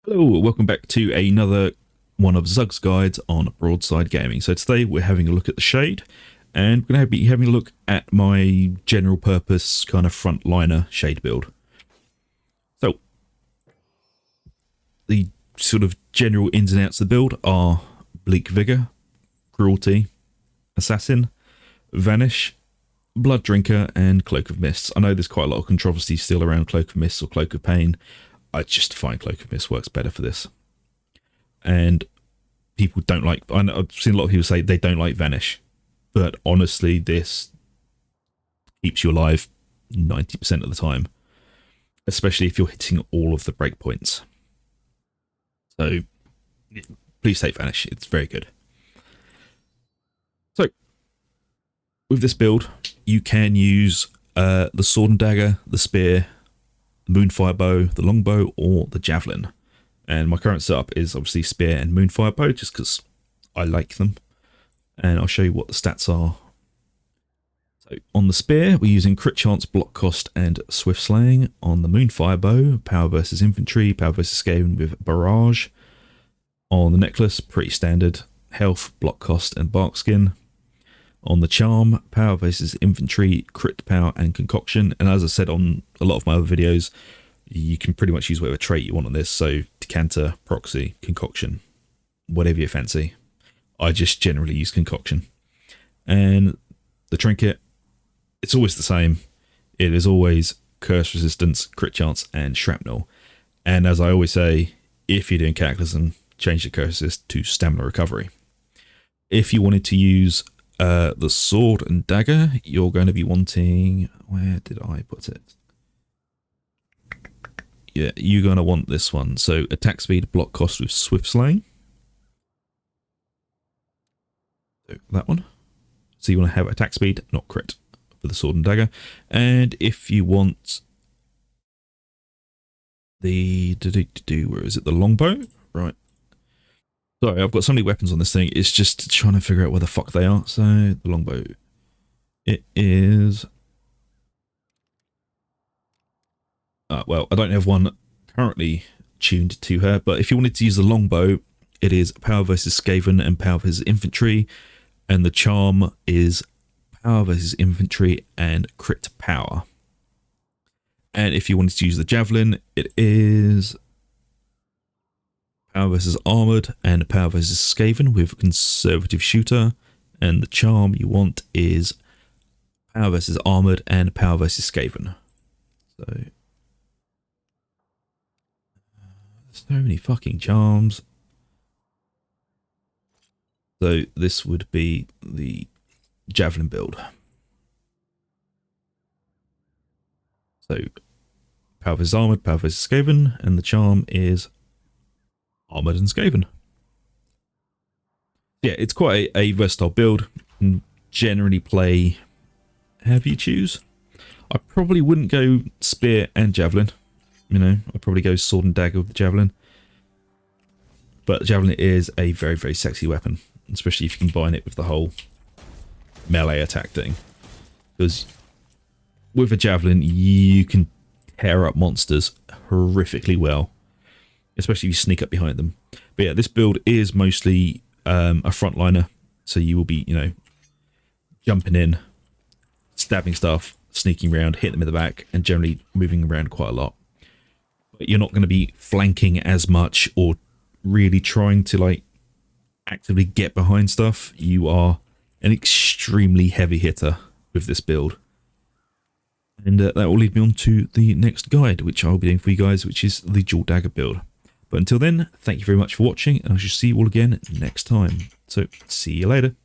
Hello, welcome back to another one of Zug's guides on Broadside Gaming. So today we're having a look at the Shade, and we're going to be having a look at my general purpose kind of frontliner Shade build. So the sort of general ins and outs of the build are Bleak Vigor, Cruelty, Assassin, Vanish, Blood Drinker, and Cloak of Mists. I know there's quite a lot of controversy still around Cloak of Mists or Cloak of Pain. I just find Cloak of Mist works better for this. And people don't like... I've seen a lot of people say they don't like Vanish. But honestly, this keeps you alive 90% of the time. Especially if you're hitting all of the breakpoints. So, please take Vanish. It's very good. So, with this build, you can use the Sword and Dagger, the Spear, the Moonfire Bow, the Longbow, or the Javelin. And my current setup is obviously Spear and Moonfire Bow, just because I like them. And I'll show you what the stats are. So on the Spear, we're using Crit Chance, Block Cost, and Swift Slaying. On the Moonfire Bow, Power versus Infantry, Power versus Skaven with Barrage. On the Necklace, pretty standard, Health, Block Cost, and Bark Skin. On the Charm, Power versus Infantry, Crit Power, and Concoction. And as I said on a lot of my other videos, you can pretty much use whatever trait you want on this. So Decanter, Proxy, Concoction, whatever you fancy. I just generally use Concoction. And the Trinket, it's always the same. It is always Curse Resistance, Crit Chance, and Shrapnel. And as I always say, if you're doing Cataclysm, change the Curse Resist to Stamina Recovery. If you wanted to use the Sword and Dagger, you're going to be wanting... Where did I put it? Yeah, you're going to want this one. So attack speed, block cost with Swift Slaying. So that one. So you want to have attack speed, not crit, for the Sword and Dagger. And if you want the... Where is it? The Longbow? Right. Sorry, I've got so many weapons on this thing. It's just trying to figure out where the fuck they are. So, the Longbow. It is... well, I don't have one currently tuned to her, but if you wanted to use the Longbow, it is Power versus Skaven and Power versus Infantry, and the Charm is Power versus Infantry and Crit Power. And if you wanted to use the Javelin, it is... Power versus Armoured and Power versus Skaven with Conservative Shooter. And the Charm you want is Power versus Armoured and Power versus Skaven. So many fucking charms. So this would be the Javelin build. So Power versus Armoured, Power versus Skaven, and the Charm is Armoured and Skaven. Yeah, it's quite a versatile build. You can generally play however you choose. I probably wouldn't go Spear and Javelin. You know, I'd probably go Sword and Dagger with the Javelin. But the Javelin is a very, very sexy weapon. Especially if you combine it with the whole melee attack thing. Because with a Javelin, you can tear up monsters horrifically well. Especially if you sneak up behind them. But yeah, this build is mostly a frontliner. So you will be, you know, jumping in, stabbing stuff, sneaking around, hitting them in the back, and generally moving around quite a lot. But you're not going to be flanking as much or really trying to, like, actively get behind stuff. You are an extremely heavy hitter with this build. And that will lead me on to the next guide, which I'll be doing for you guys, which is the Dual Dagger build. But until then, thank you very much for watching, and I shall see you all again next time. So, see you later.